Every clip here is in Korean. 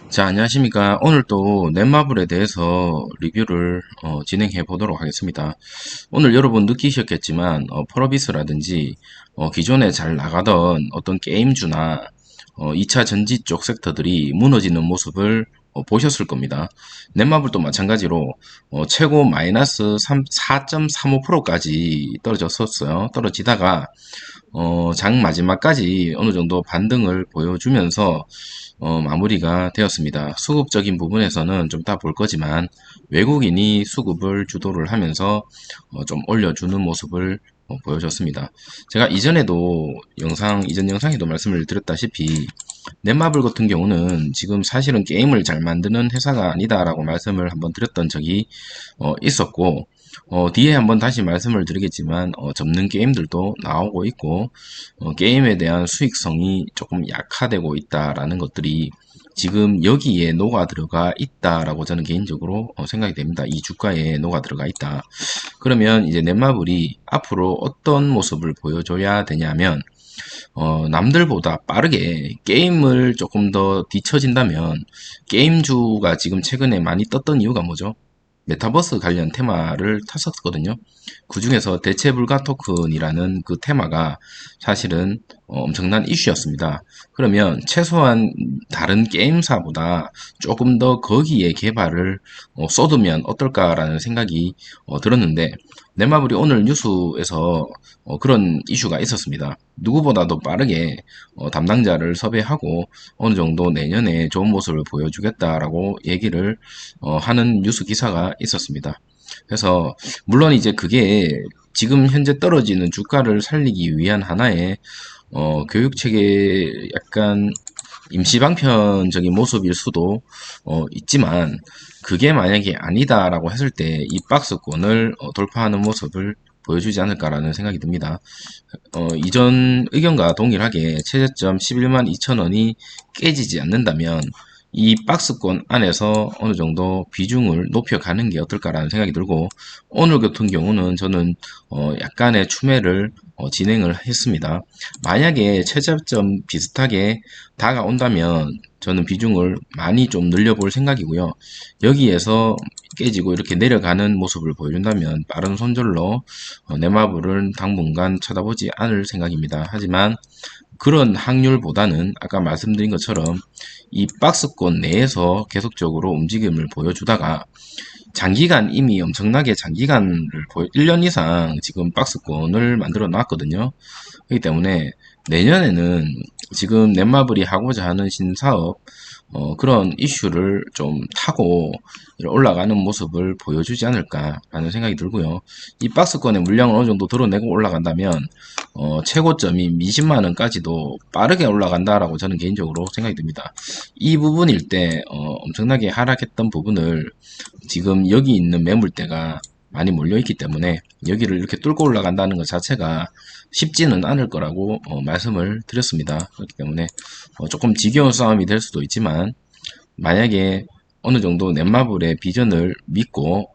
자, 안녕하십니까. 오늘 또 넷마블에 대해서 리뷰를 진행해 보도록 하겠습니다. 오늘 여러분 느끼셨겠지만 펄어비스라든지 기존에 잘 나가던 어떤 게임주나 2차 전지 쪽 섹터들이 무너지는 모습을 보셨을 겁니다. 넷마블도 마찬가지로 최고 마이너스 4.35%까지 떨어졌었어요. 떨어지다가 장 마지막까지 어느 정도 반등을 보여주면서 마무리가 되었습니다. 수급적인 부분에서는 좀 이따 볼 거지만 외국인이 수급을 주도를 하면서 좀 올려주는 모습을 보여줬습니다. 제가 이전에도 이전 영상에도 말씀을 드렸다시피 넷마블 같은 경우는 지금 사실은 게임을 잘 만드는 회사가 아니다라고 말씀을 한번 드렸던 적이 있었고, 뒤에 한번 다시 말씀을 드리겠지만 접는 게임들도 나오고 있고 게임에 대한 수익성이 조금 약화되고 있다라는 것들이 지금 여기에 녹아 들어가 있다라고 저는 개인적으로 생각이 됩니다. 이 주가에 녹아 들어가 있다. 그러면 이제 넷마블이 앞으로 어떤 모습을 보여줘야 되냐면 남들보다 빠르게 게임을 조금 더 뒤처진다면 게임주가 지금 최근에 많이 떴던 이유가 뭐죠? 메타버스 관련 테마를 탔었거든요. 그 중에서 대체 불가 토큰이라는 그 테마가 사실은 엄청난 이슈였습니다. 그러면 최소한 다른 게임사보다 조금 더 거기에 개발을 쏟으면 어떨까라는 생각이 들었는데 넷마블이 오늘 뉴스에서 그런 이슈가 있었습니다. 누구보다도 빠르게 담당자를 섭외하고 어느 정도 내년에 좋은 모습을 보여주겠다라고 얘기를 하는 뉴스 기사가 있었습니다. 그래서 물론 이제 그게 지금 현재 떨어지는 주가를 살리기 위한 하나의 교육 체계 약간 임시 방편적인 모습일 수도 있지만 그게 만약에 아니다라고 했을 때 이 박스권을 돌파하는 모습을 보여주지 않을까라는 생각이 듭니다. 이전 의견과 동일하게 최저점 11만 2천 원이 깨지지 않는다면 이 박스권 안에서 어느 정도 비중을 높여가는 게 어떨까라는 생각이 들고 오늘 같은 경우는 저는 약간의 추매를 진행을 했습니다. 만약에 최저점 비슷하게 다가온다면 저는 비중을 많이 좀 늘려볼 생각이고요. 여기에서 깨지고 이렇게 내려가는 모습을 보여준다면 빠른 손절로 넷마블은 당분간 쳐다보지 않을 생각입니다. 하지만 그런 확률보다는 아까 말씀드린 것처럼 이 박스권 내에서 계속적으로 움직임을 보여주다가 장기간 이미 엄청나게 장기간을 1년 이상 지금 박스권을 만들어 놨거든요. 그렇기 때문에 내년에는 지금 넷마블이 하고자 하는 신사업 그런 이슈를 좀 타고 올라가는 모습을 보여주지 않을까라는 생각이 들고요. 이 박스권의 물량을 어느 정도 드러내고 올라간다면 최고점이 미십만 원까지도 빠르게 올라간다라고 저는 개인적으로 생각이 듭니다. 이 부분일 때 엄청나게 하락했던 부분을 지금 여기 있는 매물대가 많이 몰려있기 때문에 여기를 이렇게 뚫고 올라간다는 것 자체가 쉽지는 않을 거라고 말씀을 드렸습니다. 그렇기 때문에 조금 지겨운 싸움이 될 수도 있지만 만약에 어느 정도 넷마블의 비전을 믿고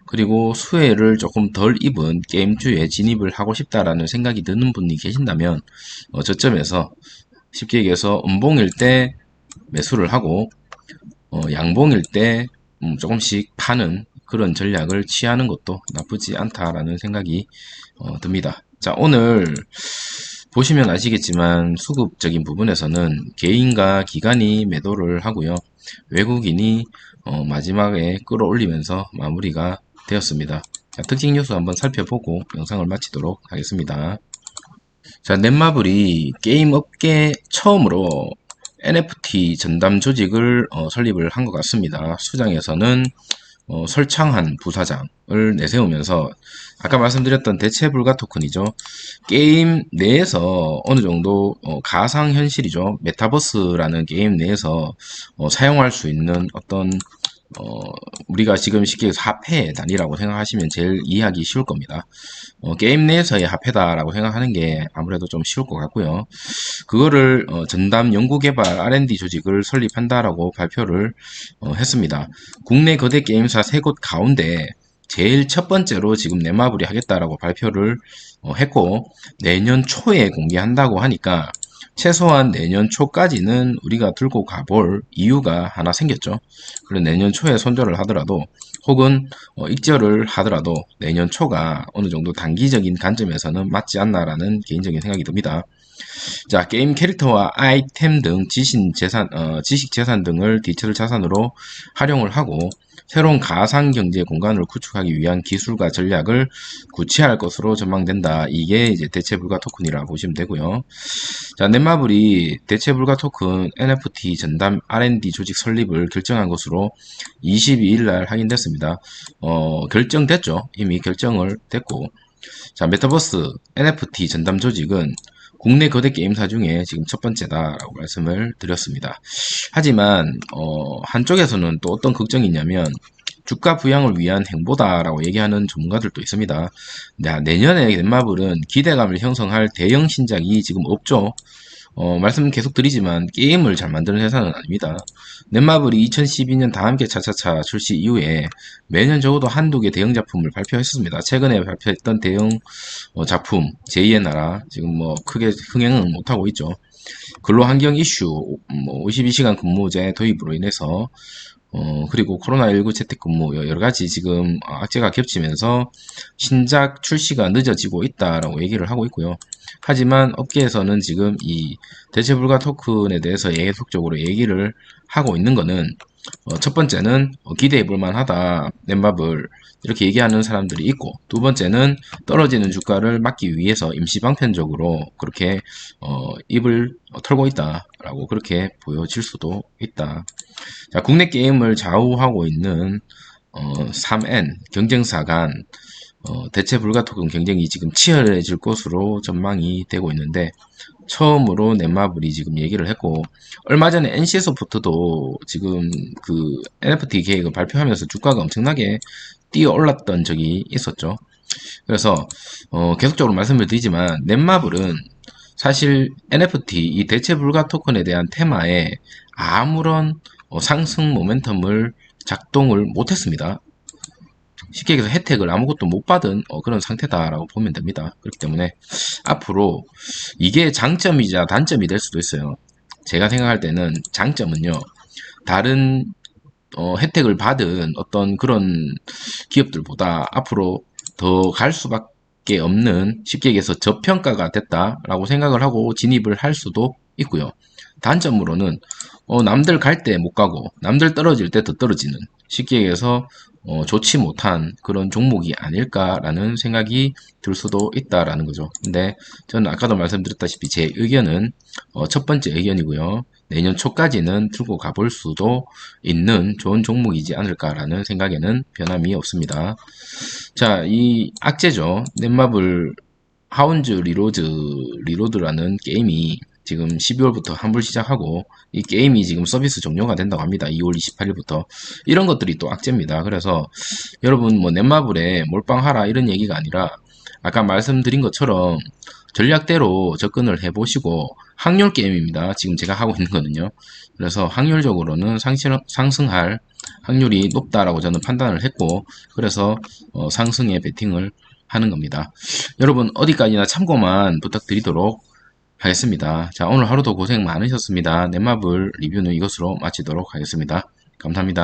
그리고 수혜를 조금 덜 입은 게임주에 진입을 하고 싶다라는 생각이 드는 분이 계신다면 저점에서 쉽게 얘기해서 음봉일 때 매수를 하고 양봉일 때 조금씩 파는 그런 전략을 취하는 것도 나쁘지 않다라는 생각이 듭니다. 자, 오늘 보시면 아시겠지만 수급적인 부분에서는 개인과 기관이 매도를 하고요. 외국인이 마지막에 끌어올리면서 마무리가 되었습니다. 자, 특징 요소 한번 살펴보고 영상을 마치도록 하겠습니다. 자, 넷마블이 게임 업계 처음으로 NFT 전담 조직을 설립을 한 것 같습니다. 수장에서는 설창한 부사장을 내세우면서 아까 말씀드렸던 대체 불가 토큰이죠. 게임 내에서 어느 정도 가상현실이죠. 메타버스라는 게임 내에서 사용할 수 있는 어떤 우리가 지금 쉽게 화폐 단위라고 생각하시면 제일 이해하기 쉬울 겁니다. 게임 내에서의 화폐다라고 생각하는 게 아무래도 좀 쉬울 것 같고요. 그거를 전담 연구개발 R&D 조직을 설립한다라고 발표를 했습니다. 국내 거대 게임사 3곳 가운데 제일 첫 번째로 지금 넷마블이 하겠다라고 발표를 했고 내년 초에 공개한다고 하니까 최소한 내년 초까지는 우리가 들고 가볼 이유가 하나 생겼죠. 그리고 내년 초에 손절을 하더라도 혹은 익절을 하더라도 내년 초가 어느 정도 단기적인 관점에서는 맞지 않나라는 개인적인 생각이 듭니다. 자, 게임 캐릭터와 아이템 등 지식 재산 등을 디지털 자산으로 활용을 하고 새로운 가상 경제 공간을 구축하기 위한 기술과 전략을 구체화할 것으로 전망된다. 이게 이제 대체 불가 토큰이라고 보시면 되고요. 자, 넷마블이 대체 불가 토큰 NFT 전담 R&D 조직 설립을 결정한 것으로 22일 날 확인됐습니다. 결정됐죠. 이미 결정을 됐고. 자, 메타버스 NFT 전담 조직은 국내 거대 게임사 중에 지금 첫 번째다라고 말씀을 드렸습니다. 하지만 한쪽에서는 또 어떤 걱정이 있냐면 주가 부양을 위한 행보다라고 얘기하는 전문가들도 있습니다. 내년에 넷마블은 기대감을 형성할 대형 신작이 지금 없죠. 말씀 계속 드리지만 게임을 잘 만드는 회사는 아닙니다. 넷마블이 2012년 다함께 차차차 출시 이후에 매년 적어도 한두 개 대형 작품을 발표했습니다. 최근에 발표했던 대형 작품 제2의 나라 지금 뭐 크게 흥행은 못하고 있죠. 근로환경 이슈, 뭐 52시간 근무제 도입으로 인해서 그리고 코로나19 재택근무 여러가지 지금 악재가 겹치면서 신작 출시가 늦어지고 있다라고 얘기를 하고 있고요. 하지만 업계에서는 지금 이 대체불가 토큰에 대해서 계속적으로 얘기를 하고 있는 거는 첫 번째는 기대해 볼 만하다 넷마블 이렇게 얘기하는 사람들이 있고, 두 번째는 떨어지는 주가를 막기 위해서 임시방편적으로 그렇게 입을 털고 있다라고 그렇게 보여질 수도 있다. 자, 국내 게임을 좌우하고 있는 3N 경쟁사 간 대체 불가 토큰 경쟁이 지금 치열해질 것으로 전망이 되고 있는데, 처음으로 넷마블이 지금 얘기를 했고, 얼마 전에 NC소프트도 지금 그 NFT 계획을 발표하면서 주가가 엄청나게 뛰어 올랐던 적이 있었죠. 그래서 계속적으로 말씀을 드리지만 넷마블은 사실 NFT 이 대체 불가 토큰에 대한 테마에 아무런 상승 모멘텀을 작동을 못했습니다. 쉽게 얘기해서 혜택을 아무것도 못 받은 그런 상태다라고 보면 됩니다. 그렇기 때문에 앞으로 이게 장점이자 단점이 될 수도 있어요. 제가 생각할 때는 장점은요, 다른 혜택을 받은 어떤 그런 기업들보다 앞으로 더 갈 수밖에 없는, 쉽게 얘기해서 저평가가 됐다라고 생각을 하고 진입을 할 수도 있고요. 단점으로는 남들 갈 때 못 가고 남들 떨어질 때 더 떨어지는, 쉽게 얘기해서 좋지 못한 그런 종목이 아닐까라는 생각이 들 수도 있다라는 거죠. 근데 저는 아까도 말씀드렸다시피 제 의견은 첫 번째 의견이고요. 내년 초까지는 들고 가볼 수도 있는 좋은 종목이지 않을까라는 생각에는 변함이 없습니다. 자, 이 악재죠. 넷마블 하운즈 리로드라는 게임이 지금 12월부터 환불 시작하고 이 게임이 지금 서비스 종료가 된다고 합니다. 2월 28일부터. 이런 것들이 또 악재입니다. 그래서 여러분 뭐 넷마블에 몰빵하라 이런 얘기가 아니라 아까 말씀드린 것처럼 전략대로 접근을 해보시고, 확률 게임입니다. 지금 제가 하고 있는 거는요. 그래서 확률적으로는 상승할 확률이 높다라고 저는 판단을 했고, 그래서 상승에 베팅을 하는 겁니다. 여러분 어디까지나 참고만 부탁드리도록 하겠습니다. 자, 오늘 하루도 고생 많으셨습니다. 넷마블 리뷰는 이것으로 마치도록 하겠습니다. 감사합니다.